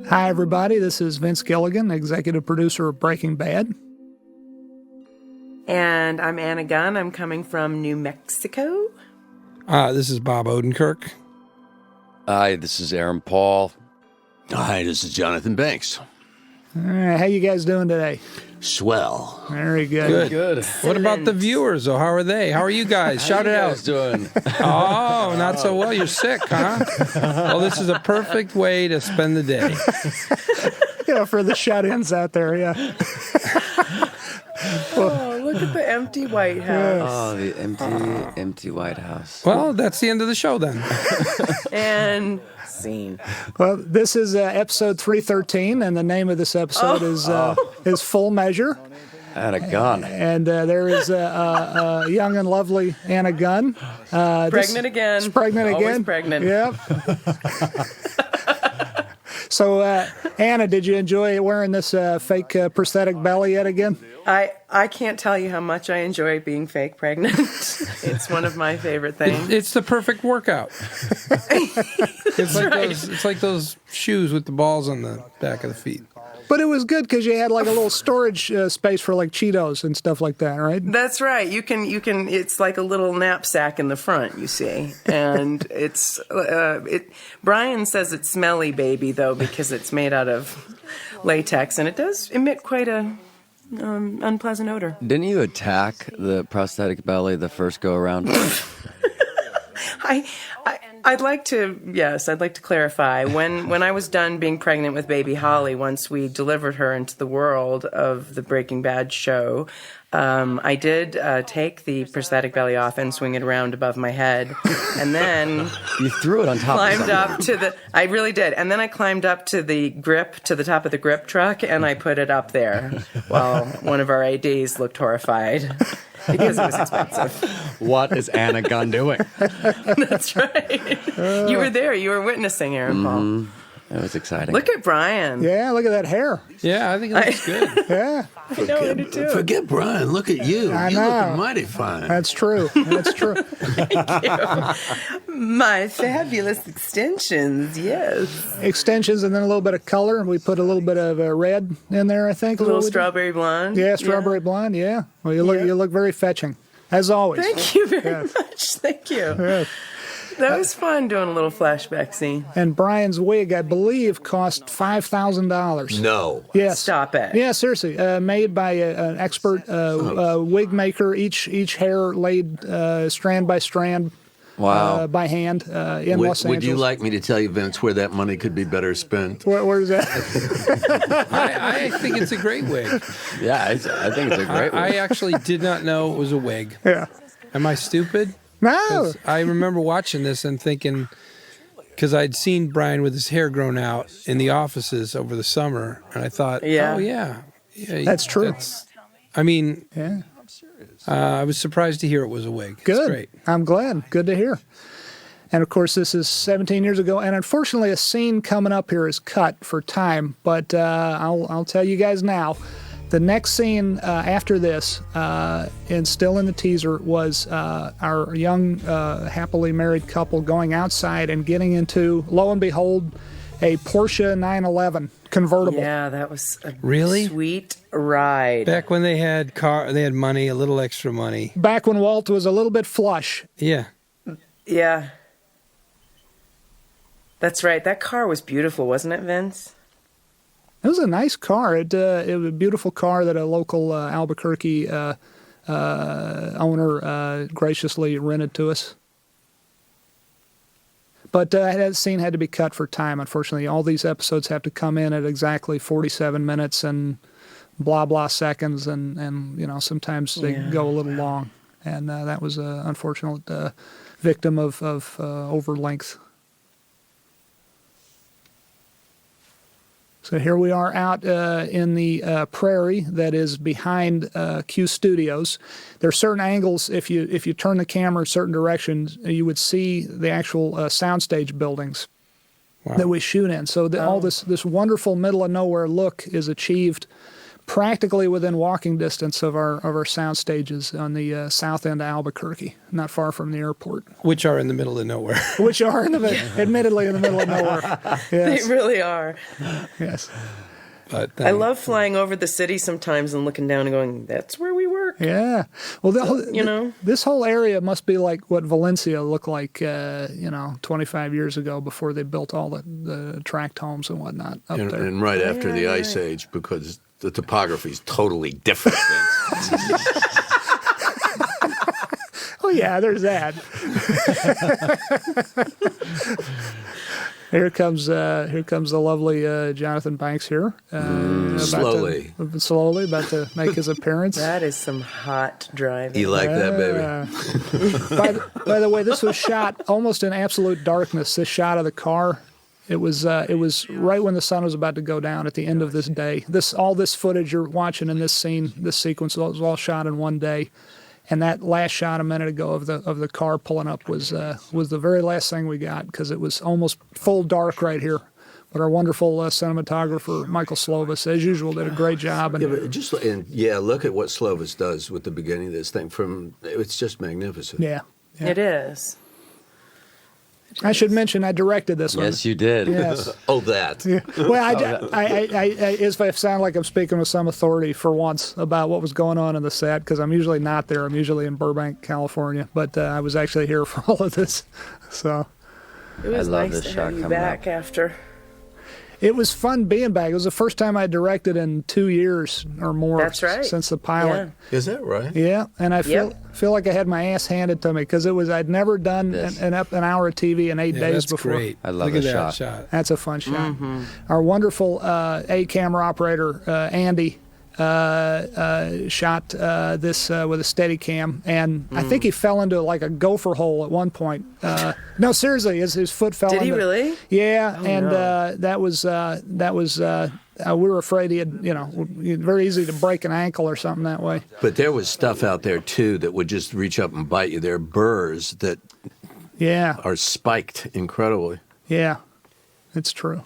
Hi, everybody. This is Vince Gilligan, executive producer of Breaking Bad. And I'm Anna Gunn. I'm coming from New Mexico. This is Bob Odenkirk. Hi, this is Aaron Paul. Hi, this is Jonathan Banks. All right, how you guys doing today? Swell. Very good. Good. What about the viewers, though? How are they? How are you guys? Shout it out. Doing? Oh, not so well. You're sick, huh? Well, this is a perfect way to spend the day. Yeah, for the shut-ins out there, yeah. Oh, look at the empty White House. Oh, the empty White House. Well, that's the end of the show then. And scene. Well, this is episode 313, and the name of this episode is Full Measure. And a gun. And there is a young and lovely Anna Gunn. Pregnant again. She's pregnant Always again. pregnant. Yep. So, Anna, did you enjoy wearing this fake prosthetic belly yet again? I can't tell you how much I enjoy being fake pregnant. It's one of my favorite things. It's the perfect workout. It's like those shoes with the balls on the back of the feet. But it was good because you had like a little storage space for like Cheetos and stuff like that, right? That's right. You can. It's like a little knapsack in the front, you see, and it's. Bryan says it's smelly baby though because it's made out of latex and it does emit quite a unpleasant odor. Didn't you attack the prosthetic belly the first go around? I'd like to clarify. When I was done being pregnant with baby Holly, once we delivered her into the world of the Breaking Bad show, I did take the prosthetic belly off and swing it around above my head, and then You threw it on top climbed of up to the. I really did, and then I climbed up to the top of the grip truck, and I put it up there while one of our ADs looked horrified. Because it was expensive. What is Anna Gunn doing? That's right. You were there. You were witnessing, Aaron Paul. It was exciting. Look at Bryan. Yeah, look at that hair. Yeah, I think it looks good. Yeah, I know, I do too. Forget Bryan. Look at you. I You're know. looking mighty fine. that's true. That's true. My fabulous extensions, yes. Extensions and then a little bit of color. We put a little bit of red in there, I think. A little strawberry blonde. Yeah, strawberry blonde. Yeah. Well, you look very fetching, as always. Thank you very much. Thank you. Yeah. That was fun doing a little flashback scene. And Bryan's wig, I believe, cost $5,000. No. Yes. Stop it. Yeah, seriously. Made by an expert wig maker. Each hair laid strand by strand. Wow. By hand in Los Angeles. Would you like me to tell you, Vince, where that money could be better spent? Where's that? I think it's a great wig. Yeah, I think it's a great one. I actually did not know it was a wig. Yeah. Am I stupid? No. 'Cause I remember watching this and thinking, because I'd seen Bryan with his hair grown out in the offices over the summer, and I thought, Yeah. oh, yeah. That's true. Yeah. I was surprised to hear it was a wig. Good. It's great. I'm glad. Good to hear. And of course, this is 17 years ago, and unfortunately, a scene coming up here is cut for time. But I'll tell you guys now, the next scene after this, and still in the teaser, was our young, happily married couple going outside and getting into, lo and behold, a Porsche 911 convertible. Yeah, that was a Really? sweet ride. Back when they had money, a little extra money. Back when Walt was a little bit flush. Yeah. Yeah. That's right. That car was beautiful, wasn't it, Vince? It was a nice car. It was a beautiful car that a local Albuquerque owner graciously rented to us. But that scene had to be cut for time, unfortunately. All these episodes have to come in at exactly 47 minutes and blah, blah seconds, and sometimes they go a little long. And that was an unfortunate victim of over-length. So here we are out in the prairie that is behind Q Studios. There are certain angles, if you turn the camera certain directions, you would see the actual soundstage buildings that we shoot in. So all this wonderful middle of nowhere look is achieved practically within walking distance of our sound stages on the south end of Albuquerque, not far from the airport. Which are in the middle of nowhere. Which are admittedly in the middle of nowhere. Yes. They really are. Yes. But I love flying over the city sometimes and looking down and going, that's where we work. Yeah. Well, this whole area must be like what Valencia looked like, 25 years ago before they built all the tract homes and whatnot up there. And right after the Ice Age, because the topography is totally different. Oh, yeah, there's that. Here comes the lovely Jonathan Banks here. Slowly about to make his appearance. That is some hot driving. You like that, baby? By the way, this was shot almost in absolute darkness. This shot of the car, it was right when the sun was about to go down at the end of this day. All this footage you're watching in this scene, this sequence was all shot in one day. And that last shot a minute ago of the car pulling up was the very last thing we got, because it was almost full dark right here. But our wonderful cinematographer Michael Slovis, as usual, did a great job. And look at what Slovis does with the beginning of this thing. It's just magnificent. Yeah. It is. I should mention I directed this one. Yes, you did. Yes. Oh, that. Yeah. Well, I sound like I'm speaking with some authority for once about what was going on in the set, because I'm usually not there. I'm usually in Burbank, California, but I was actually here for all of this. So it was I love nice this to shot have you coming back up. after. it was fun being back. It was the first time I directed in 2 years or more. That's right. Since the pilot. Yeah. Is that right? Yeah, and I feel like I had my ass handed to me, because I'd never done an hour of TV in 8 days that's before. Great. I love Look the at shot. that shot. That's a fun shot. Our wonderful camera operator, Andy, shot this with a Steadicam, and I think he fell into like a gopher hole at one point. No, seriously, his foot fell into. Did he really? Yeah, Oh, and no. that was we were afraid he had, very easy to break an ankle or something that way. But there was stuff out there, too, that would just reach up and bite you. There are burrs that are spiked incredibly. Yeah, it's true.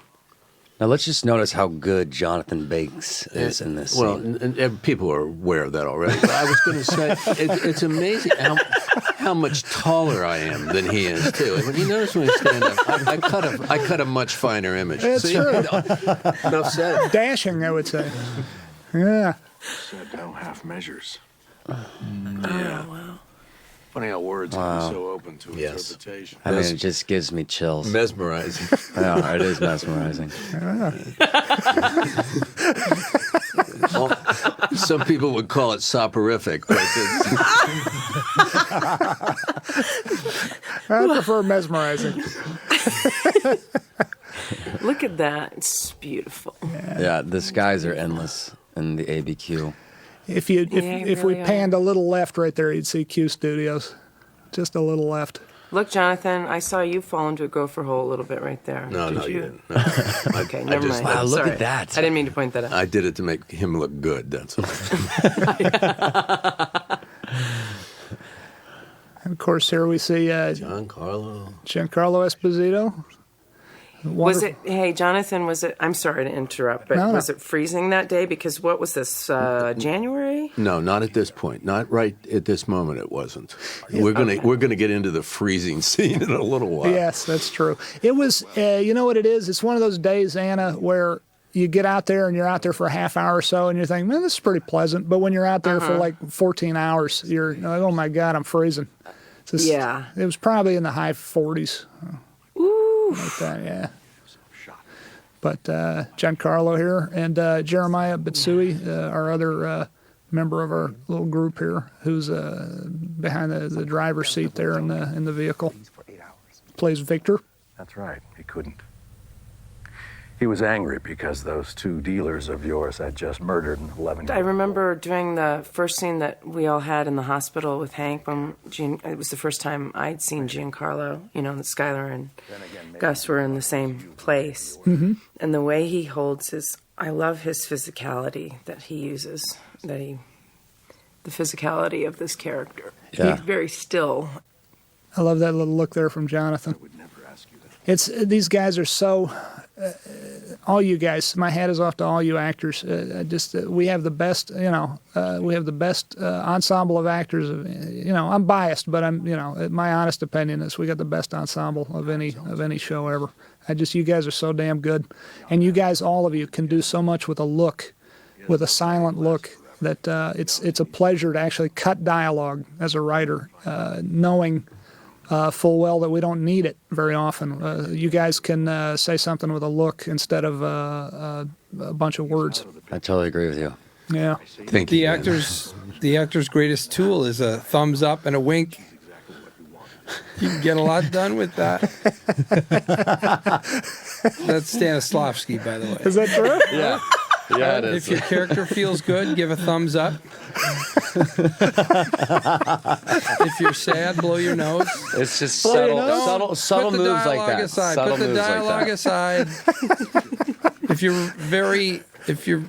Now let's just notice how good Jonathan Banks is in this Well, scene. and people are aware of that already. But I was going to say, it's amazing how much taller I am than he is, too. When you notice when I stand up, I cut a much finer image. It's true. Enough said. Dashing, I would say. Yeah. Said no half measures. Oh, wow. Funny how words can be so open to Yes. interpretation. I mean, it just gives me chills. Mesmerizing. Yeah, it is mesmerizing. Some people would call it soporific, but I prefer mesmerizing. Look at that. It's beautiful. Yeah, the skies are endless in the ABQ. If Yeah, we really panned a little left right there, you'd see Q Studios. Just a little left. Look, Jonathan, I saw you fall into a gopher hole a little bit right there. no, Did you didn't. No. Okay, never mind. Wow, look Sorry. at that. I didn't mean to point that out. I did it to make him look good, that's all. And of course, here we see Giancarlo Esposito. Was it, hey, Jonathan, I'm sorry to interrupt, but No. was it freezing that day? Because what was this, January? No, not at this point. Not right at this moment. It wasn't. We're gonna get into the freezing scene in a little while. Yes, that's true. It was, you know what it is? It's one of those days, Anna, where you get out there and you're out there for a half hour or so and you're thinking, man, this is pretty pleasant. But when you're out there for like 14 hours, you're like, oh my God, I'm freezing. Yeah. It was probably in the high 40s. Ooh. Like that, yeah. But Giancarlo here and Jeremiah Betsy, our other member of our little group here, who's behind the driver's seat there in the vehicle, plays Victor. That's right. He couldn't. He was angry because those two dealers of yours had just murdered an 11-year-old. I remember doing the first scene that we all had in the hospital with Hank. It was the first time I'd seen Giancarlo. That Skylar and Gus were in the same place. Mm-hmm. And the way he holds I love his physicality that he uses. The physicality of this character. Yeah. He's very still. I love that little look there from Jonathan. I would never ask you that. These guys are so. all you guys. My hat is off to all you actors. We have the best, ensemble of actors. I'm biased, but my honest opinion is we got the best ensemble of any show ever. You guys are so damn good, and you guys, all of you, can do so much with a look, with a silent look, that it's a pleasure to actually cut dialogue as a writer, knowing full well that we don't need it very often. You guys can say something with a look instead of a bunch of words. I totally agree with you. Yeah. Thank you. The actor's greatest tool is a thumbs up and a wink. You can get a lot done with that. That's Stanislavski, by the way. Is that true? Yeah. Yeah, it is. If your character feels good, give a thumbs up. If you're sad, blow your nose. It's just subtle Put the moves like dialogue that. aside. Subtle Put the moves like dialogue that. aside. If you're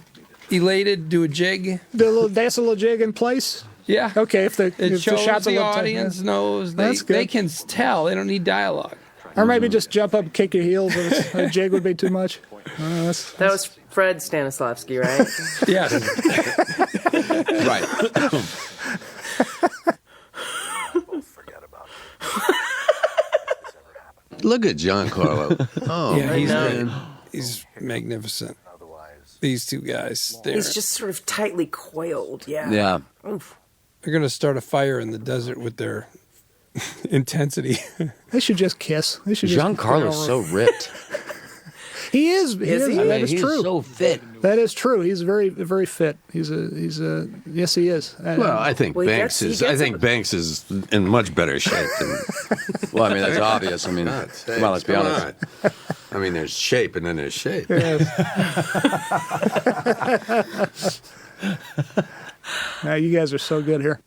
elated, do a jig. Dance a little jig in place. Yeah. Okay, if It the shows shot's a the little tight, audience knows That's good. they can tell. They don't need dialogue. or maybe just jump up, and kick your heels. If a jig would be too much. That was Fred Stanislavski, right? Yes. Right. Look at Giancarlo. Oh, Yeah, he's magnificent. These two guys, He's just sort of tightly coiled. Yeah. Yeah. Oof. they're going to start a fire in the desert with their intensity. They should just kiss. They should just Giancarlo's so ripped. He is. Is he? That is He's true. so fit. That is true. He's very, very fit. He's a. Yes, he is. well, I think Well, he Banks gets- is. he I gets think it. Banks is in much better shape than. Well, I mean, that's obvious. I mean, God's come on, let's be sakes, honest. come on. I mean, there's shape and then there's shape. Now, you guys are so good here.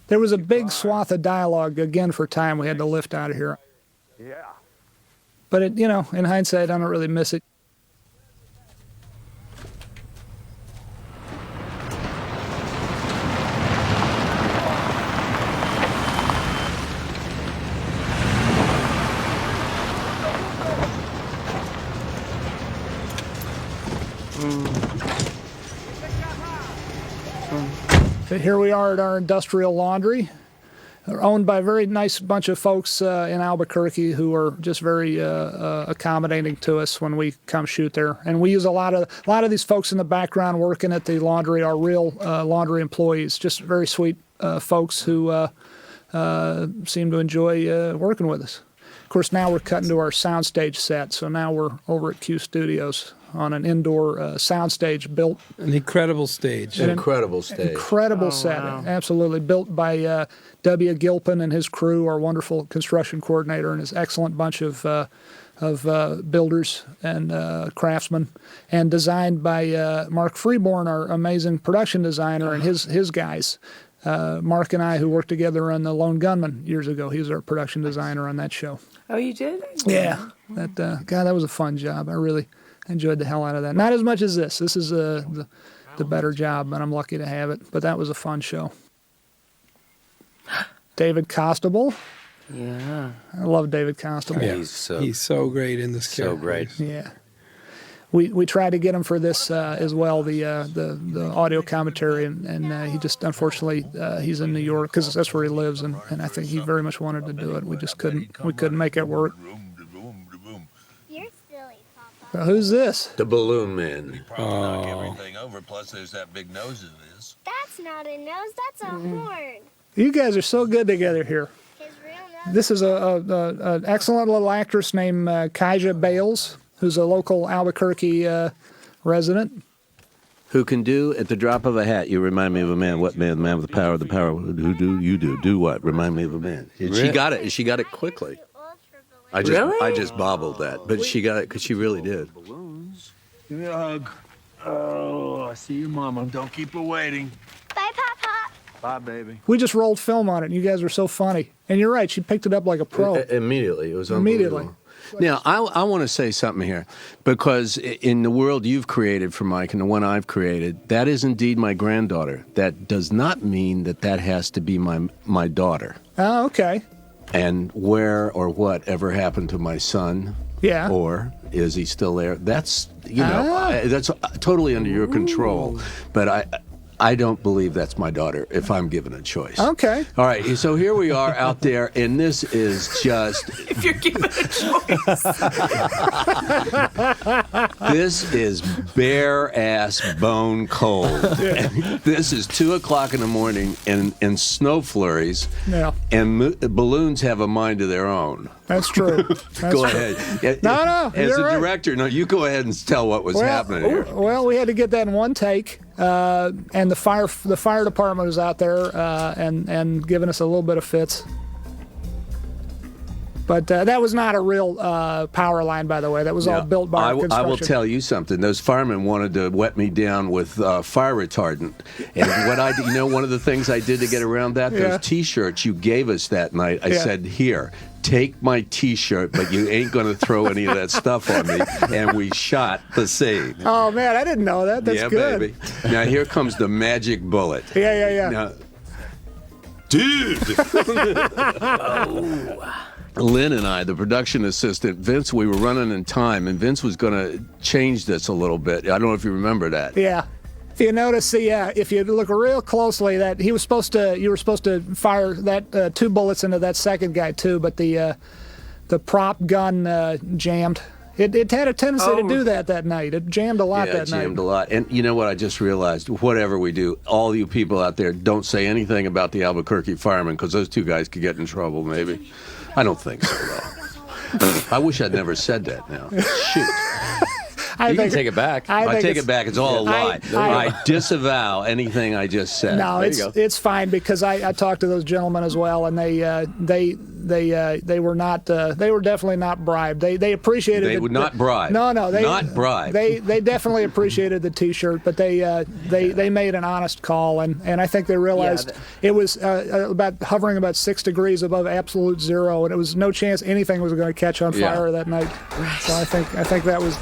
There was a big swath of dialogue again for time we had to lift out of here. Yeah. But in hindsight, I don't really miss it. But here we are at our industrial laundry. They're owned by a very nice bunch of folks in Albuquerque who are just very accommodating to us when we come shoot there. And we use a lot of these folks in the background working at the laundry are real laundry employees, just very sweet folks who seem to enjoy working with us. Of course, now we're cutting to our soundstage set, so now we're over at Q Studios on an indoor soundstage built. An incredible stage. Incredible stage. Incredible set, wow. absolutely. Built by W. Gilpin and his crew, our wonderful construction coordinator, and his excellent bunch of builders and craftsmen, and designed by Mark Freeborn, our amazing production designer, and his guys. Mark and I, who worked together on The Lone Gunman years ago, he was our production designer on that show. Oh, you did? Yeah, that was a fun job. I really enjoyed the hell out of that. Not as much as this. This is the better job, and I'm lucky to have it. But that was a fun show. David Costable. Yeah. I love David Constable. Yeah. He's so great in this so character. great. Yeah. We tried to get him for this as well, the audio commentary, and he just, unfortunately, he's in New York because that's where he lives, and I think he very much wanted to do it. We just couldn't make it work. You're silly, Papa. But who's this? The Balloon Man. Knock everything over. Plus, there's that big nose of his. That's not a nose, that's a horn. You guys are so good together here. His real nose. This is an excellent little actress named Kaija Bales, who's a local Albuquerque resident. Who can do at the drop of a hat? You remind me of a man. What man? The man with the power. The power. Who do you do? Do what? Remind me of a man. She got it. She got it quickly. Too old for balloons. Really? I just bobbled that, but she got it because she really did. Give me a hug. Oh, I see your mama. Don't keep her waiting. Bye, Papa. Bye, baby. We just rolled film on it, and you guys were so funny. And you're right, she picked it up like a pro. Immediately, it was Immediately. unbelievable. Now, I want to say something here, because in the world you've created for Mike and the one I've created, that is indeed my granddaughter. That does not mean that has to be my daughter. Oh, okay. and where or what ever happened to my son? Yeah. Or is he still there? That's that's totally under your control. But I don't believe that's my daughter if I'm given a choice. Okay. All right. So here we are out there, and this is just. If you're given a choice. This is bare ass bone cold. And this is 2:00 in the morning and snow flurries. Yeah. And balloons have a mind of their own. That's true. Go ahead. No, As you're a right. director, no, you go ahead and tell what was happening here. Well, we had to get that in one take, and the fire department was out there and giving us a little bit of fits. But that was not a real power line, by the way. That was all built by construction. I will tell you something. Those firemen wanted to wet me down with fire retardant. And what I did, one of the things I did to get around that, those T-shirts you gave us that night, I said, here, take my T-shirt, but you ain't going to throw any of that stuff on me. And we shot the scene. Oh, man, I didn't know that. That's good. Baby. Now, here comes the magic bullet. Yeah. Now, dude! Lynn and I, the production assistant, Vince, we were running in time, and Vince was going to change this a little bit. I don't know if you remember that. Yeah. If you notice, if you look real closely, that you were supposed to fire that 2 bullets into that second guy too, but the prop gun jammed. It had a tendency to do that night. It jammed a lot that night. Yeah, it jammed a lot. And you know what I just realized? Whatever we do, all you people out there, don't say anything about the Albuquerque firemen, because those 2 guys could get in trouble, maybe. I don't think so, though. I wish I'd never said that now. Shoot. You can take it back. I take it back. It's all a lie. I disavow anything I just said. No, it's fine, because I talked to those gentlemen as well, and they were not. They were definitely not bribed. They appreciated. They would not bribe. No, they not bribe. They definitely appreciated the T-shirt, but they made an honest call, and I think they realized it was hovering about 6 degrees above absolute zero, and it was no chance anything was going to catch on fire that night. So I think that was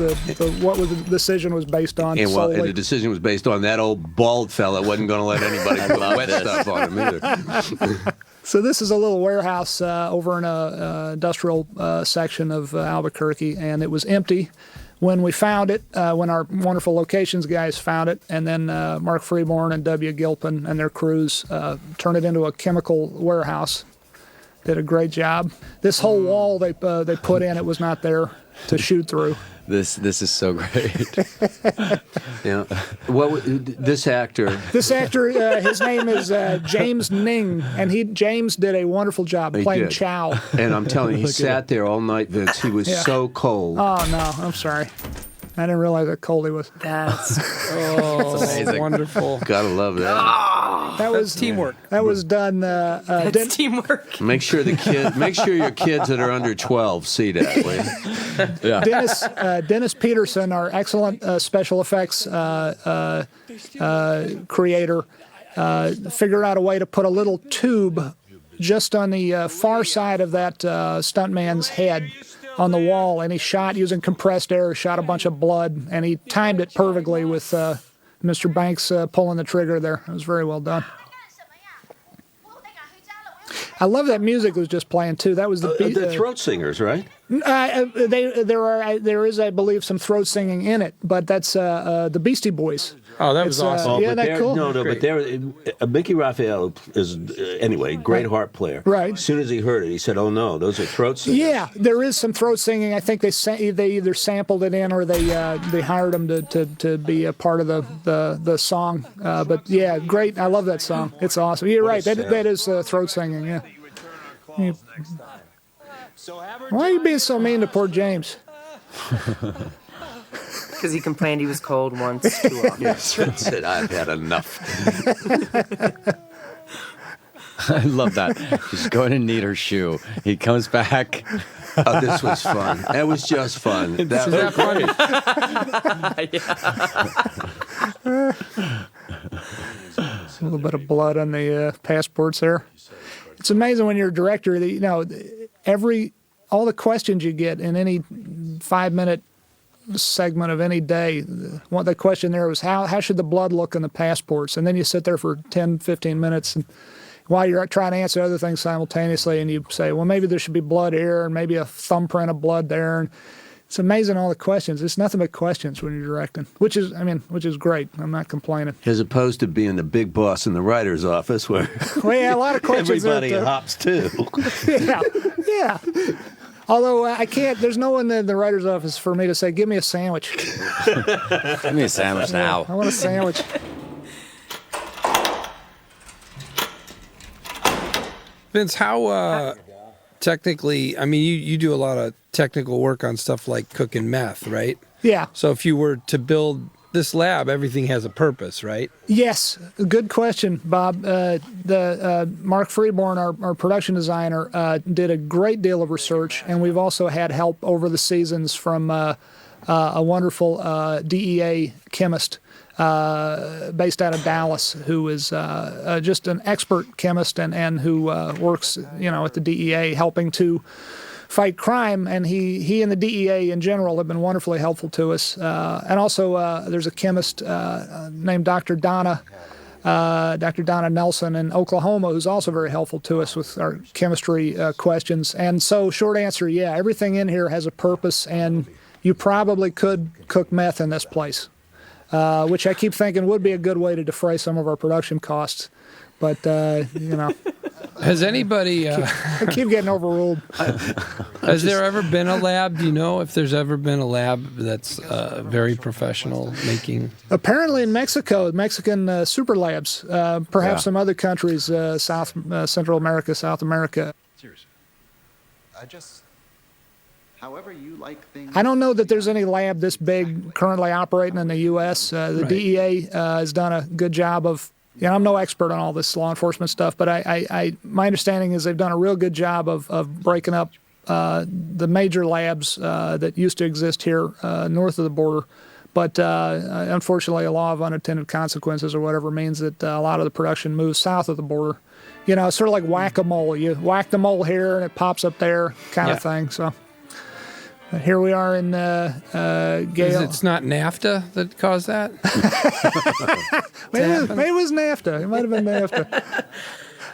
what the decision was based on. And solely. the decision was based on that old bald fella wasn't going to let anybody put wet stuff on him either. So this is a little warehouse over in a industrial section of Albuquerque, and it was empty when we found it, when our wonderful locations guys found it, and then Mark Freeborn and W. Gilpin and their crews turned it into a chemical warehouse. Did a great job. This whole wall they put in, it was not there to shoot through. This is so great. Yeah. Well, this actor, his name is James Ning, and James did a wonderful job playing Chow. And I'm telling you, he sat there all night, Vince. He was so cold. Oh no, I'm sorry. I didn't realize how cold he was. That's amazing. Wonderful. Gotta love that. That was teamwork. That was done. That's teamwork. Make sure your kids that are under 12 see that, will you? Dennis Peterson, our excellent special effects creator, figured out a way to put a little tube just on the far side of that stuntman's head on the wall, and he shot using compressed air, shot a bunch of blood, and he timed it perfectly with Mr. Banks pulling the trigger there. It was very well done. I love that music was just playing too. That was the throat singers, right? There is, I believe, some throat singing in it, but that's the Beastie Boys. Oh, that was awesome. Yeah, that cool. No, but Mickey Raphael is anyway great harp player. Right. As soon as he heard it, he said, "Oh no, those are throat singers." Yeah, there is some throat singing. I think they either sampled it in or they hired him to be a part of the song. But yeah, great. I love that song. It's awesome. You're right. That is throat singing. Yeah. Why are you being so mean to poor James? Because he complained he was cold once too often. Yes, that's it. I've had enough. I love that. She's going to need her shoe. He comes back. Oh, this was fun. It was just fun. That was funny. A little bit of blood on the passports there. It's amazing when you're a director that all the questions you get in any 5-minute segment of any day. The question there was how should the blood look in the passports, and then you sit there for 10, 15 minutes and while you're trying to answer other things simultaneously, and you say, well, maybe there should be blood here, and maybe a thumbprint of blood there. And it's amazing, all the questions. It's nothing but questions when you're directing, which is great. I'm not complaining. As opposed to being the big boss in the writer's office where Well, yeah, a lot of questions. Everybody hops too. Yeah. Although I can't, there's no one in the writer's office for me to say, give me a sandwich. Give me a sandwich now. I want a sandwich. Vince, how technically, I mean, you do a lot of technical work on stuff like cooking meth, right? Yeah. So if you were to build this lab, everything has a purpose, right? Yes, good question, Bob. Mark Freeborn, our production designer, did a great deal of research, and we've also had help over the seasons from a wonderful DEA chemist based out of Dallas, who is just an expert chemist and who works, at the DEA helping to fight crime, and he and the DEA in general have been wonderfully helpful to us. And also, there's a chemist named Dr. Donna Nelson in Oklahoma, who's also very helpful to us with our chemistry questions. And so, short answer, yeah, everything in here has a purpose, and you probably could cook meth in this place, which I keep thinking would be a good way to defray some of our production costs. But, Has anybody... I keep getting overruled. Has there ever been a lab? Do you know if there's ever been a lab that's very professional making? Apparently in Mexico, Mexican super labs, perhaps some other countries, Central America, South America. Seriously. However you like things. I don't know that there's any lab this big currently operating in the U.S. The DEA has done a good job of, I'm no expert on all this law enforcement stuff, but my understanding is they've done a real good job of breaking up the major labs that used to exist here north of the border. But unfortunately, a law of unintended consequences or whatever means that a lot of the production moves south of the border. It's sort of like whack-a-mole. You whack the mole here and it pops up there kind of thing. So here we are in Gale. It's not NAFTA that caused that? maybe it was NAFTA. It might have been NAFTA.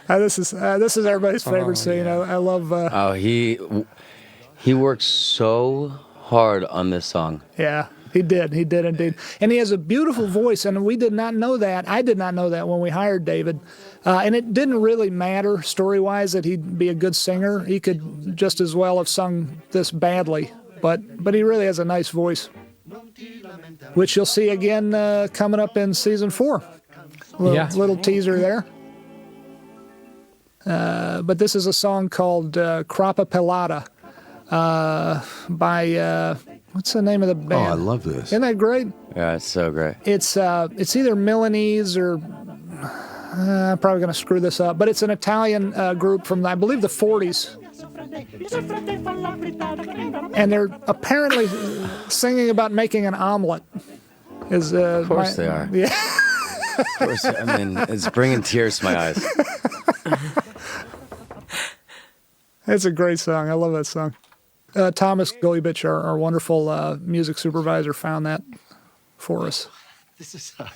This is everybody's favorite scene. Yeah. I love. He worked so hard on this song. Yeah, he did. He did indeed. And he has a beautiful voice, and we did not know that. I did not know that when we hired David. And it didn't really matter story-wise that he'd be a good singer. He could just as well have sung this badly. But he really has a nice voice, which you'll see again coming up in season 4. Little teaser there. But this is a song called Crapa Pelada by, what's the name of the band? Oh, I love this. Isn't that great? Yeah, it's so great. It's either Milanese or, I'm probably going to screw this up, but it's an Italian group from, I believe, the 40s. And they're apparently singing about making an omelet. Of course they are. Yeah. Of course. I mean, it's bringing tears to my eyes. It's a great song. I love that song. Thomas Golubich, our wonderful music supervisor, found that for us.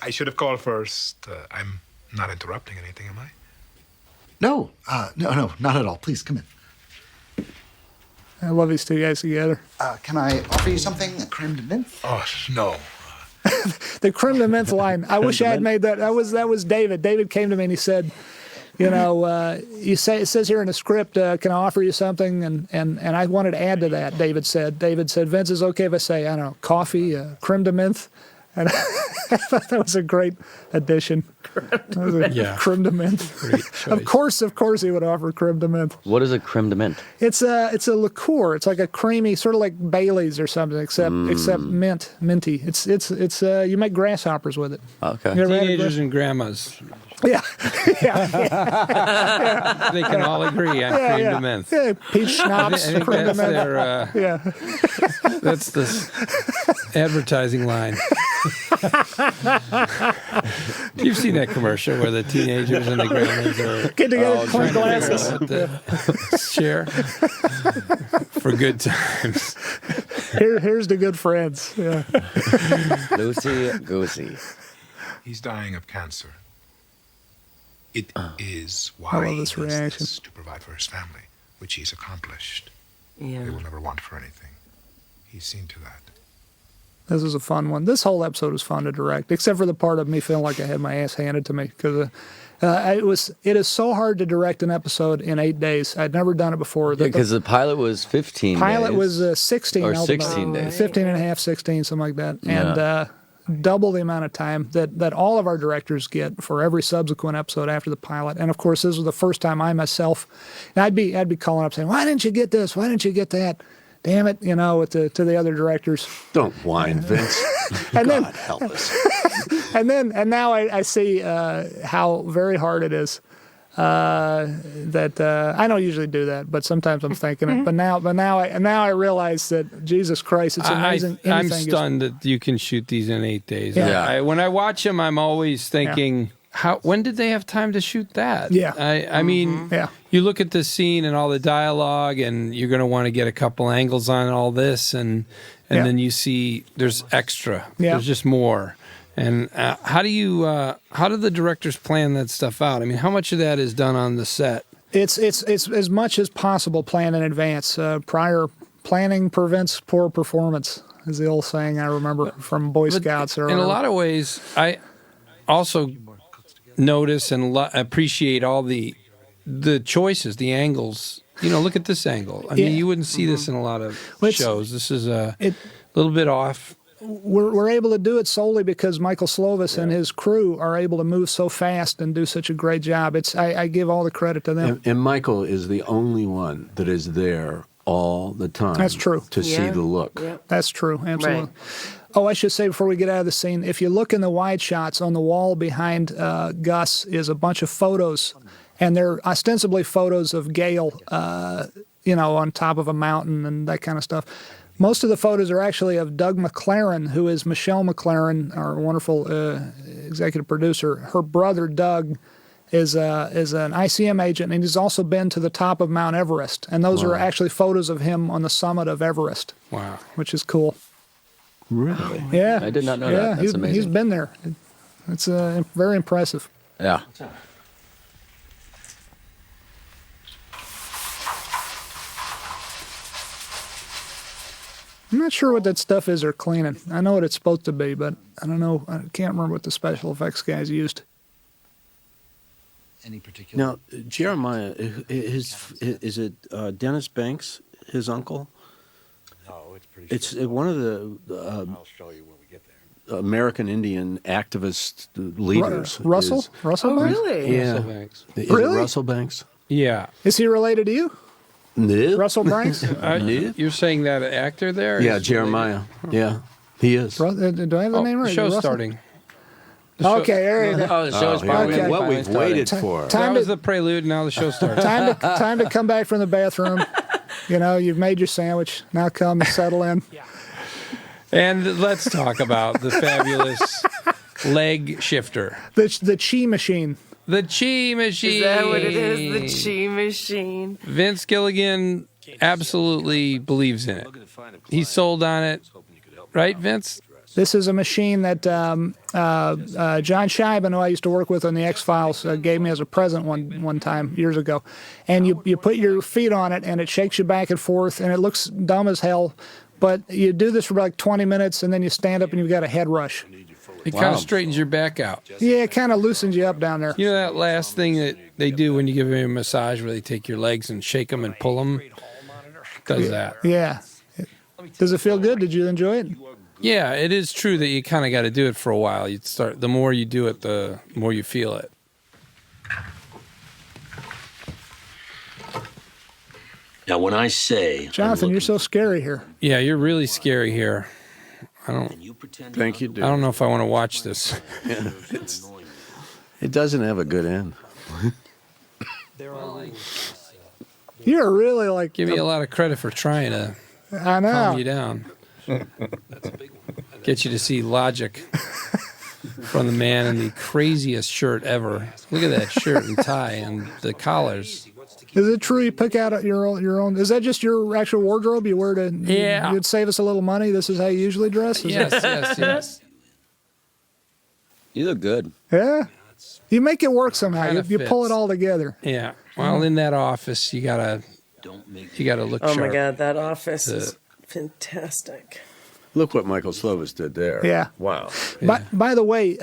I should have called first. I'm not interrupting anything, am I? No, not at all. Please come in. I love these two guys together. Can I offer you something? Creme de menthe? Oh, no. The creme de menthe line. I wish I had made that. That was David. David came to me and he said, it says here in the script, can I offer you something? And I wanted to add to that. David said, Vince, is it okay if I say, I don't know, coffee, creme de menthe? And I thought that was a great addition. Creme de menthe. Of course, he would offer creme de menthe. What is a creme de menthe? It's a liqueur. It's like a creamy, sort of like Bailey's or something, except minty. It's you make grasshoppers with it. Okay. Teenagers and grandmas. Yeah. They can all agree on creme de menthe. Yeah, peach schnapps. I think creme de that's menthe. that's the advertising line. You've seen that commercial where the teenagers and the grandmas are get together, clink glasses, share for good times. Here's the good friends. Yeah. Lucy Goosey. He's dying of cancer. It is I why love he this does reaction. this, to provide for his family, which he's accomplished. Yeah. He will never want for anything. He's seen to that. This is a fun one. This whole episode was fun to direct, except for the part of me feeling like I had my ass handed to me because it is so hard to direct an episode in 8 days. I'd never done it before. Because the pilot was 15 pilot days. was 16 Or ultimately. 16 days. 15 and a half, 16, something like that. And double the amount of time that all of our directors get for every subsequent episode after the pilot. And of course, this was the first time I myself, and I'd be calling up saying, "Why didn't you get this? Why didn't you get that? Damn it!" You know, to the other directors. Don't whine, Vince. And God then, help us. and now I see how very hard it is. That I don't usually do that, but sometimes I'm thinking it. But now I realize that Jesus Christ, it's amazing. I'm anything is- stunned that you can shoot these in 8 days. Yeah. When I watch them, I'm always thinking, when did they have time to shoot that? Yeah. I mean, you look at the scene and all the dialogue, and you're going to want to get a couple angles on all this, and then you see there's extra. Yeah. There's just more. And how do the directors plan that stuff out? I mean, how much of that is done on the set? It's as much as possible planned in advance. Prior planning prevents poor performance, is the old saying I remember from Boy Scouts. Or in a lot of ways, I also notice and appreciate all the choices, the angles. You know, look at this angle. I mean, you wouldn't see this in a lot of shows. This is a little bit off. We're able to do it solely because Michael Slovis and his crew are able to move so fast and do such a great job. I give all the credit to them. And Michael is the only one that is there all the time. That's true. To see the look. Yeah. That's true, absolutely. Right. Oh, I should say before we get out of the scene, if you look in the wide shots on the wall behind Gus is a bunch of photos, and they're ostensibly photos of Gale, on top of a mountain and that kind of stuff. Most of the photos are actually of Doug McLaren, who is Michelle McLaren, our wonderful executive producer. Her brother, Doug, is an ICM agent, and he's also been to the top of Mount Everest. And those are actually photos of him on the summit of Everest. Wow. Which is cool. Really? Yeah. I did not know that. That's amazing. He's been there. It's very impressive. Yeah. I'm not sure what that stuff is they're cleaning. I know what it's supposed to be, but I don't know. I can't remember what the special effects guys used. Any particular? Now, Jeremiah, is it Dennis Banks, his uncle? No, it's pretty. It's one of the I'll show you when we get there. American Indian activist leaders. Russell? is- Russell Oh, Banks? really? Yeah. Russell Banks. Is Really? it Russell Banks? Yeah. Is he related to you? No. Russell Banks? You're saying that actor there? Yeah, is Jeremiah. Yeah, he is. Do I have the name related? right? Show's Russell? starting. Okay, there you go. Oh, the show's Oh, here we- probably what we've waited Ti- for. That Time was to, the prelude. Now the show starts. time to come back from the bathroom. You've made your sandwich. Now come and settle in. And let's talk about the fabulous leg shifter. The Chi machine. The Chi machine. Is that what it is? The Chi machine. Vince Gilligan absolutely believes in it. He's sold on it. Right, Vince? This is a machine that John Scheiben, who I used to work with on the X-Files, gave me as a present one time years ago. And you put your feet on it, and it shakes you back and forth, and it looks dumb as hell. But you do this for like 20 minutes, and then you stand up, and you've got a head rush. It kind of straightens your back out. Yeah, it kind of loosens you up down there. You know that last thing that they do when you give them a massage where they take your legs and shake them and pull them? Does that. Yeah. Does it feel good? Did you enjoy it? Yeah, it is true that you kind of got to do it for a while. The more you do it, the more you feel it. Now, when I say, Jonathan, you're so scary here. Yeah, you're really scary here. Thank you, dude. I don't know if I want to watch this. Yeah, it doesn't have a good end. You're really like... Give me a lot of credit for trying to I know. calm you down. Get you to see logic from the man in the craziest shirt ever. Look at that shirt and tie and the collars. Is it true you pick out your own? Is that just your actual wardrobe you wear to? Yeah. You'd save us a little money. This is how you usually dress. Is Yes. You look good. Yeah. You make it work somehow. Kinda You pull fits. it all together. Yeah. Well, in that office, you gotta look Oh sharp. my God, that office is fantastic. Look what Michael Slovis did there. Yeah. Wow. By the way,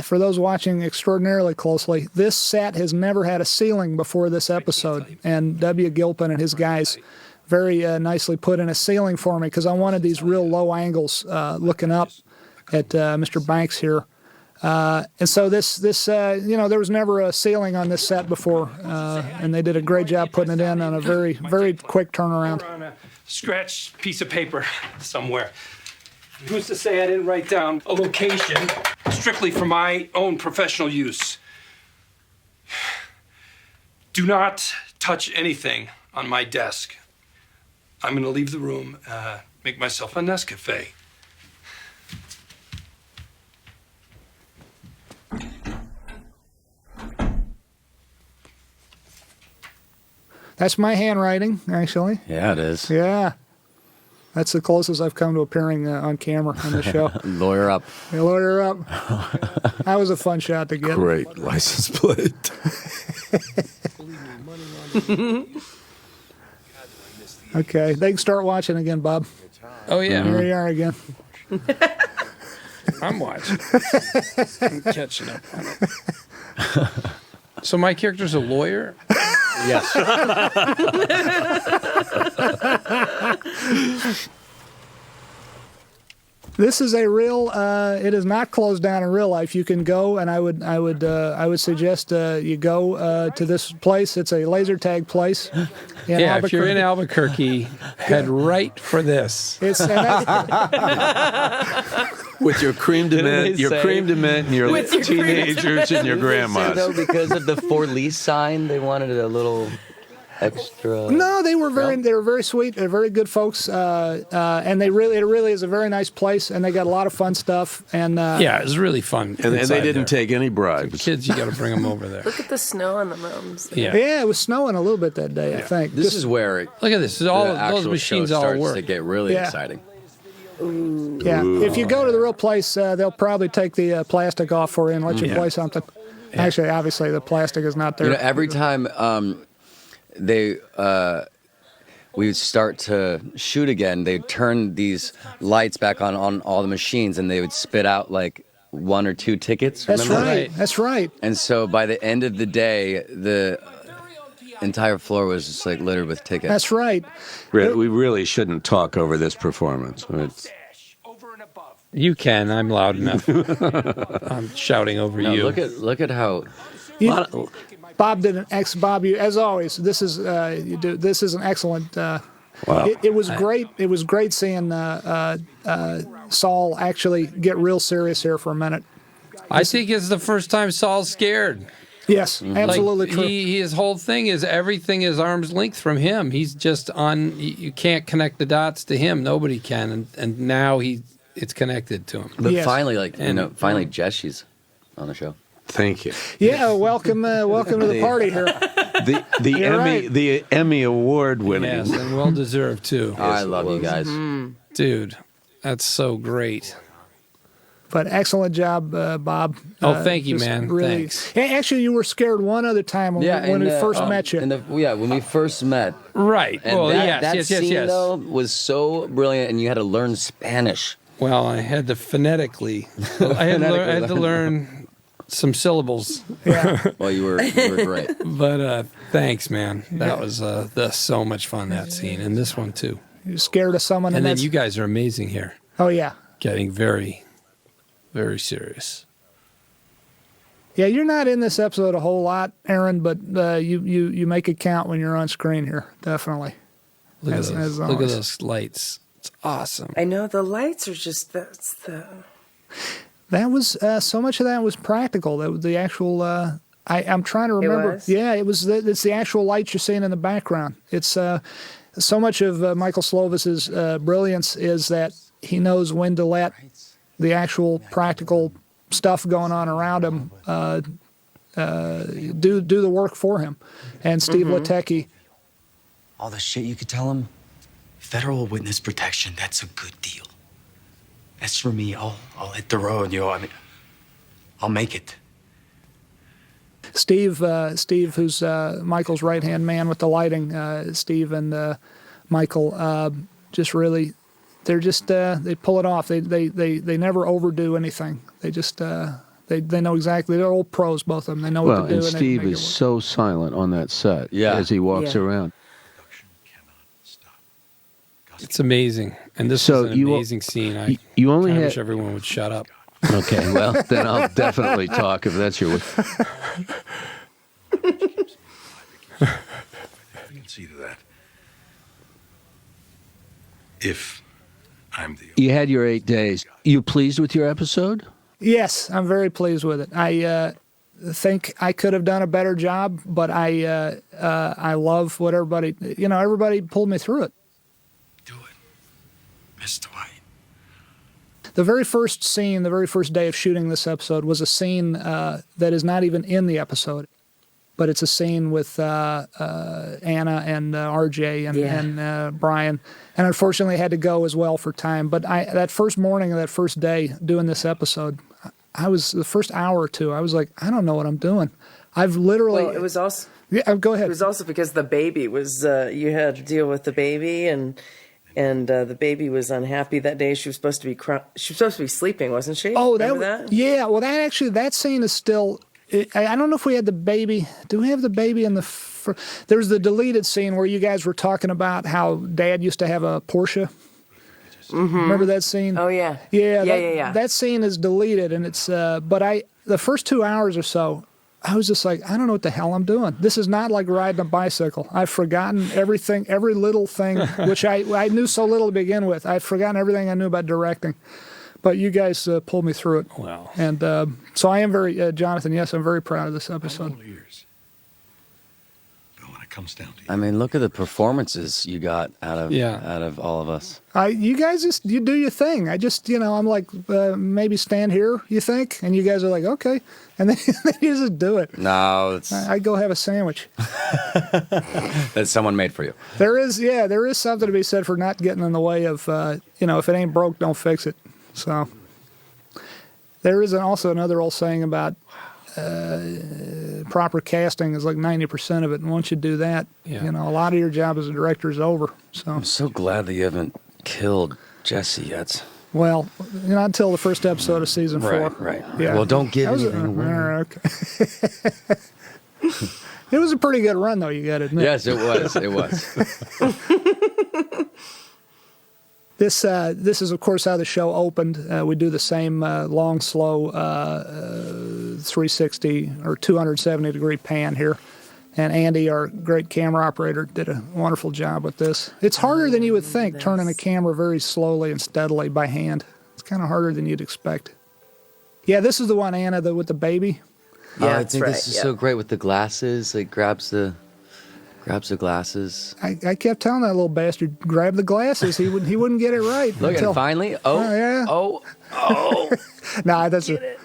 for those watching extraordinarily closely, this set has never had a ceiling before this episode, and W. Gilpin and his guys very nicely put in a ceiling for me because I wanted these real low angles looking up at Mr. Banks here. And so this there was never a ceiling on this set before, and they did a great job putting it in on a very, very quick turnaround. On a scratched piece of paper somewhere. Who's to say I didn't write down a location strictly for my own professional use? Do not touch anything on my desk. I'm going to leave the room, make myself a Nescafe. That's my handwriting, actually. Yeah, it is. Yeah. That's the closest I've come to appearing on camera on the show. Lawyer up. Yeah, lawyer up. That was a fun shot to get. Great license plate. Okay, they can start watching again, Bob. Oh yeah. Here we are again. I'm watching. I'm catching up on it. So my character's a lawyer? Yes. This is a real. It is not closed down in real life. You can go, and I would suggest you go to this place. It's a laser tag place. Yeah, if you're in Albuquerque, head right for this. It's with your cream de mint, and your With your teenagers and your grandmas. Though, because of the for lease sign, they wanted a little extra. No, they were very sweet, very good folks, and it really is a very nice place, and they got a lot of fun stuff. And yeah, it was really fun. And they didn't take any bribes. Kids, you got to bring them over there. Look at the snow on the mountains. Yeah. Yeah, it was snowing a little bit that day, I think. This is where Look at this. All the those actual machines show all starts work. to get really Yeah. exciting. Yeah, if you go to the real place, they'll probably take the plastic off for you and let you play something. Actually, obviously, the plastic is not there. You know, every time we would start to shoot again, they'd turn these lights back on all the machines, and they would spit out like 1 or 2 tickets. That's remember? right. That's right. And so by the end of the day, the entire floor was just like littered with tickets. That's right. We really shouldn't talk over this performance. You can. I'm loud enough. I'm shouting over No, you. look at how. Bob did Bob, you as always. This is an excellent. Wow. It was great. It was great seeing Saul actually get real serious here for a minute. I think it's the first time Saul's scared. Yes, absolutely like, true. His whole thing is everything is arm's length from him. He's just on. You can't connect the dots to him. Nobody can, and now it's connected to him. But Yes. finally, finally, Jesse's on the show. Thank you. Yeah, welcome to the party here. The You're Emmy right. the Emmy award winning. Yes, and well deserved too. I love you guys. Dude. That's so great. But excellent job, Bob. Oh, thank you, Just man. Really, Thanks. Hey, actually, you were scared one other time when we first met you. When we first met. Right. And Well, that yes, scene, though, was so brilliant, and you had to learn Spanish. Well, I had to phonetically. I had to learn some syllables. Yeah. Well, you were great. But thanks, man. That was so much fun, that scene, and this one too. You're scared of someone, And then that's- you guys are amazing here. Oh yeah. Getting very, very serious. Yeah, you're not in this episode a whole lot, Aaron, but you make it count when you're on screen here, definitely. Look As at those. Look at always. those lights. It's awesome. I know the lights are just that's the. That was so much of that was practical. That was the actual. I'm trying to remember. was? Yeah, it was. It's the actual lights you're seeing in the background. It's so much of Michael Slovis's brilliance is that he knows when to let the actual practical stuff going on around him do the work for him. And Steve Latecki. All the shit you could tell him, federal witness protection, that's a good deal. As for me, I'll hit the road, I mean, I'll make it. Steve, who's Michael's right-hand man with the lighting, Steve and Michael, just really, they're just, they pull it off. They never overdo anything. They just, they know exactly, they're old pros, both of them. They know what to do. And Steve is so silent on that set as he walks around. It's amazing. And this is an amazing scene. I wish everyone would shut up. Okay, well, then I'll definitely talk if that's your way. I can see to that. If I'm the... You had your 8 days. You pleased with your episode? Yes, I'm very pleased with it. I think I could have done a better job, but I love what everybody, everybody pulled me through it. Mr. White. The very first scene, the very first day of shooting this episode was a scene that is not even in the episode, but it's a scene with Anna and RJ and Bryan. And unfortunately, I had to go as well for time. But that first morning of that first day doing this episode, I was, the first hour or two, I was like, I don't know what I'm doing. I've literally... Well, it was also... Yeah, go ahead. It was also because the baby was... you had to deal with the baby, and the baby was unhappy that day. She was supposed to be sleeping, wasn't she? Oh, that? Yeah. Well, that scene is still. I don't know if we had the baby. Do we have the baby in the? There's the deleted scene where you guys were talking about how Dad used to have a Porsche. Mm-hmm. Remember that scene? Oh yeah. Yeah. That scene is deleted, and it's. But the first 2 hours or so, I was just like, I don't know what the hell I'm doing. This is not like riding a bicycle. I've forgotten everything, every little thing, which I knew so little to begin with. I've forgotten everything I knew about directing. But you guys pulled me through it. Wow. And so I am very, Jonathan, yes, I'm very proud of this episode. Comes down to I mean, look at the performances you got out of all of us. You guys you do your thing. I just, I'm like, maybe stand here, you think? And you guys are like, okay. And then you just do it. No, I go have a sandwich. That someone made for you. There is something to be said for not getting in the way of, if it ain't broke, don't fix it. So there is also another old saying about proper casting is like 90% of it, and once you do that, a lot of your job as a director is over. So I'm so glad that you haven't killed Jesse yet. Well, not until the first episode of season 4. Right. Yeah. Well, don't give anything away. Okay. It was a pretty good run, though. You got to admit. Yes, it was. It was. This is, of course, how the show opened. We do the same long, slow 360 or 270-degree pan here. And Andy, our great camera operator, did a wonderful job with this. It's harder than you would think, turning a camera very slowly and steadily by hand. It's kind of harder than you'd expect. Yeah, this is the one, Anna, with the baby. Yeah, I think this is so great with the glasses. Like, grabs the glasses. I kept telling that little bastard, grab the glasses. He wouldn't get it right. Look, and finally, oh. Nah, that's a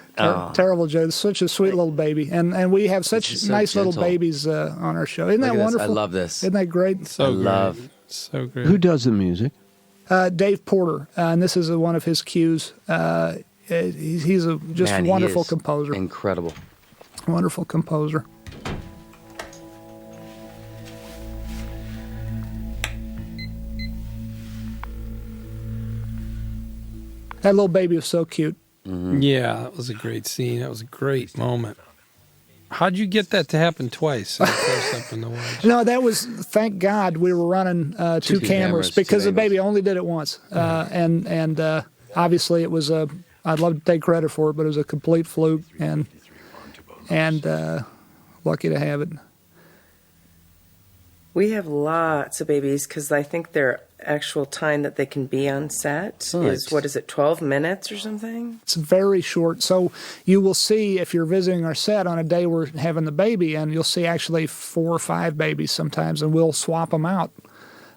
terrible joke. It's such a sweet little baby, and we have such nice little babies on our show. Isn't that wonderful? I love this. Isn't that great? So great. Who does the music? Dave Porter, and this is one of his cues. He's a wonderful composer. Incredible. Wonderful composer. That little baby was so cute. Mm-hmm. Yeah, that was a great scene. That was a great moment. How'd you get that to happen twice? Close up in the woods? No, that was, thank God we were running two cameras because the baby only did it once. And obviously it was I'd love to take credit for it, but it was a complete fluke and lucky to have it. We have lots of babies because I think their actual time that they can be on set is, 12 minutes or something? It's very short. So you will see if you're visiting our set on a day we're having the baby, and you'll see actually 4 or 5 babies sometimes, and we'll swap them out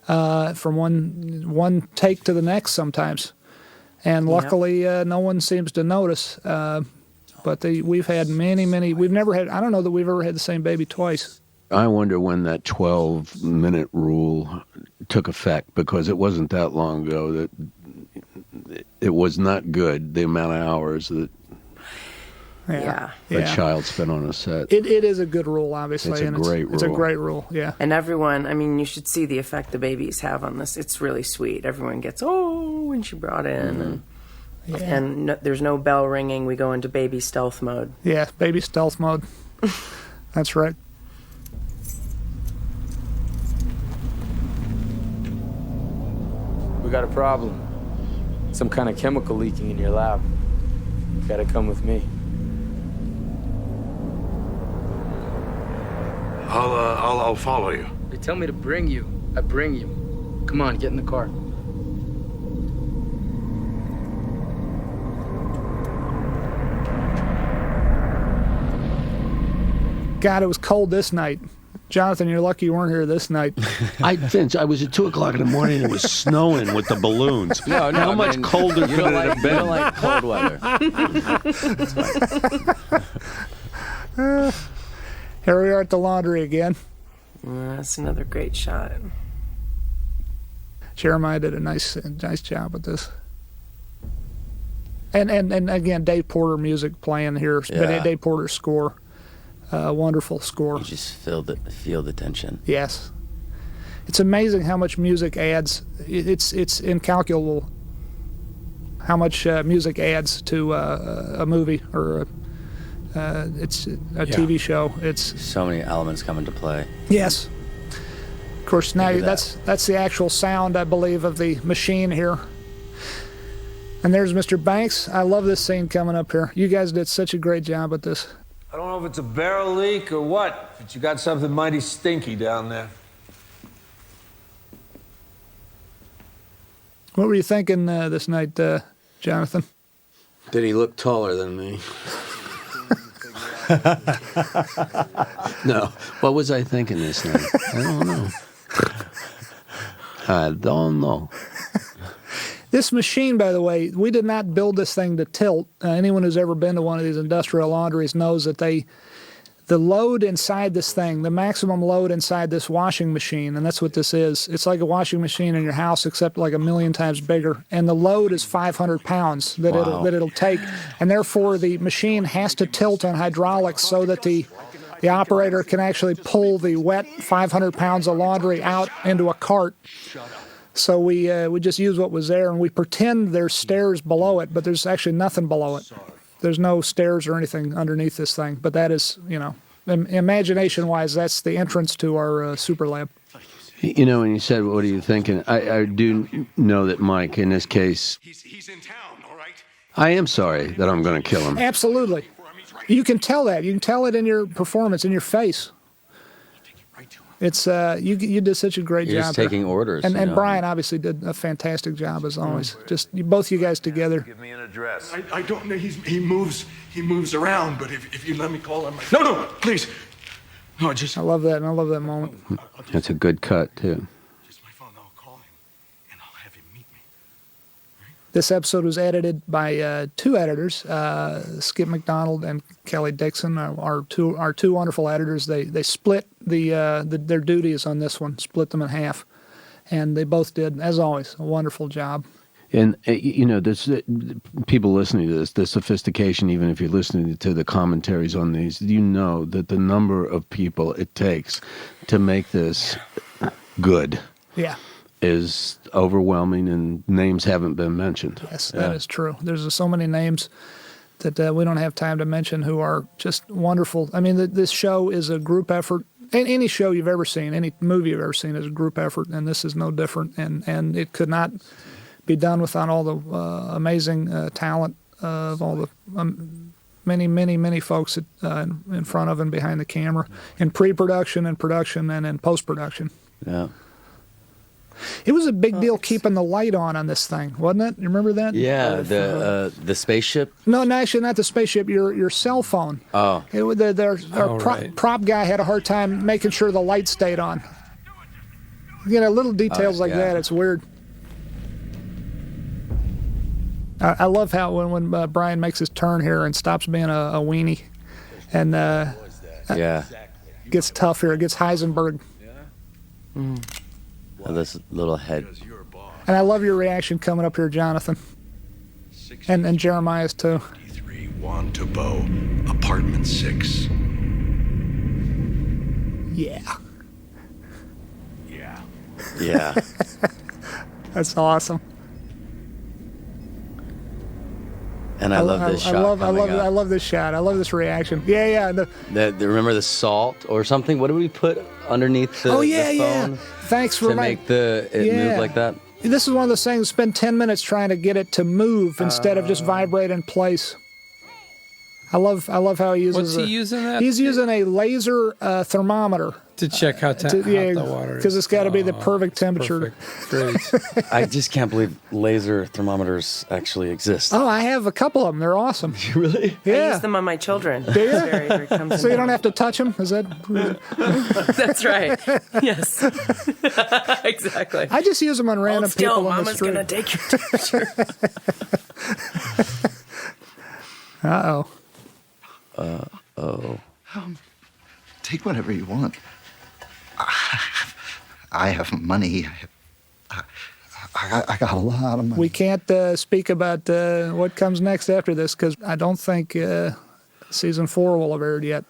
from one take to the next sometimes. And luckily, no one seems to notice. But we've had many. We've never had. I don't know that we've ever had the same baby twice. I wonder when that 12-minute rule took effect, because it wasn't that long ago that it was not good, the amount of hours that... Yeah. A child spit on a set. It is a good rule, obviously. It's a great rule. It's a great rule, yeah. And everyone, I mean, you should see the effect the babies have on this. It's really sweet. Everyone gets, oh, when she brought in. And there's no bell ringing. We go into baby stealth mode. Yeah, baby stealth mode. That's right. We got a problem. Some kind of chemical leaking in your lab. You gotta come with me. I'll follow you. They tell me to bring you. I bring you. Come on, get in the car. God, it was cold this night. Jonathan, you're lucky you weren't here this night. Vince, I was at 2 o'clock in the morning and it was snowing with the balloons. How much colder could it have been? You don't like cold weather. Here we are at the laundry again. That's another great shot. Jeremiah did a nice job with this. And again, Dave Porter music playing here. Yeah. Dave Porter's score. Wonderful score. You just feel the tension. Yes. It's amazing how much music adds. It's incalculable how much music adds to a movie or it's a TV show. It's so many elements come into play. Yes. Of course, now that's the actual sound, I believe, of the machine here. And there's Mr. Banks. I love this scene coming up here. You guys did such a great job with this. I don't know if it's a barrel leak or what, but you got something mighty stinky down there. What were you thinking this night, Jonathan? Did he look taller than me? No. What was I thinking this night? I don't know. I don't know. This machine, by the way, we did not build this thing to tilt. Anyone who's ever been to one of these industrial laundries knows that the load inside this thing, the maximum load inside this washing machine, and that's what this is. It's like a washing machine in your house, except like 1,000,000 times bigger. And the load is 500 pounds that it'll take, and therefore the machine has to tilt on hydraulics so that the operator can actually pull the wet 500 pounds of laundry out into a cart. So we just use what was there, and we pretend there's stairs below it, but there's actually nothing below it. There's no stairs or anything underneath this thing, but that is, imagination-wise, that's the entrance to our super lab. You know, when you said, what are you thinking? I do know that Mike, in this case, He's in town, all right? I am sorry that I'm going to kill him. Absolutely. You can tell that. You can tell it in your performance, in your face. It's you did such a great You're job. just taking orders. And Bryan obviously did a fantastic job as always. Just both you guys together. Give me an address. I don't know. He moves around, but if you let me call him. No, please. No, just. I love that, and I love that moment. That's a good cut, too. Just my phone. I'll call him, and I'll have him meet me. This episode was edited by 2 editors, Skip McDonald and Kelly Dixon, our two wonderful editors. They split their duties on this one, split them in half, and they both did, as always, a wonderful job. And, this, people listening to this, the sophistication, even if you're listening to the commentaries on these, that the number of people it takes to make this good. Yeah. Is overwhelming, and names haven't been mentioned. Yes, that is true. There's so many names that we don't have time to mention who are just wonderful. I mean, this show is a group effort. Any show you've ever seen, any movie you've ever seen is a group effort, and this is no different. And it could not be done without all the amazing talent of all the many folks in front of and behind the camera, in pre-production and production and in post-production. Yeah. It was a big deal keeping the light on this thing, wasn't it? You remember that? Yeah, the spaceship. No, actually not the spaceship. Your cell phone. Oh. Prop guy had a hard time making sure the light stayed on. Little details like that. It's weird. I love how when Bryan makes his turn here and stops being a weenie, and gets tough here. It gets Heisenberg. This little head. And I love your reaction coming up here, Jonathan. And Jeremiah's too. Juan Tabo, apartment 6. Yeah. Yeah. Yeah. That's awesome. And I love this shot. I love this shot. I love this reaction. Yeah. Remember the salt or something? What did we put underneath the, the phone? Thanks for to make it move like that. This is one of those things. Spend 10 minutes trying to get it to move instead of just vibrate in place. I love how he uses. What's he using that? He's using a laser thermometer to check how hot the water is. Because it's got to be the perfect temperature. Perfect. Great. I just can't believe laser thermometers actually exist. Oh, I have a couple of them. They're awesome. Really? Yeah. I use them on my children. Do you? Very comes So you don't have to touch them? Is that? That's right. Yes. Exactly. I just use them on random people on the Mama's street. gonna take your temperature. Uh-oh. Take whatever you want. I have money. I got a lot of money. We can't speak about what comes next after this because I don't think season 4 will have aired yet.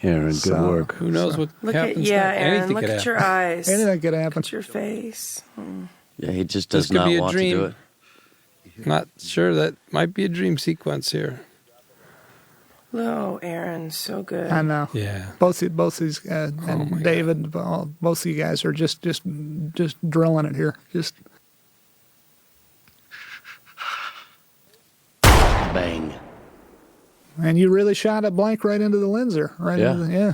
Aaron, good work. Who knows what Look happens at next? Aaron. Anything Look could at happen. your eyes. Anything could happen. Look at your face. Yeah, he just This does could not be a want dream. to do it. Not sure. That might be a dream sequence here. Oh, Aaron, so good. I know. Yeah. Both these and David, both of you guys are just drilling it here. Just Bang. and you really shot a blank right into the lens there. Right. Yeah.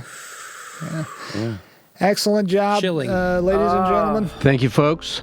Yeah. Excellent job, Chilling. ladies and gentlemen. Thank you, folks.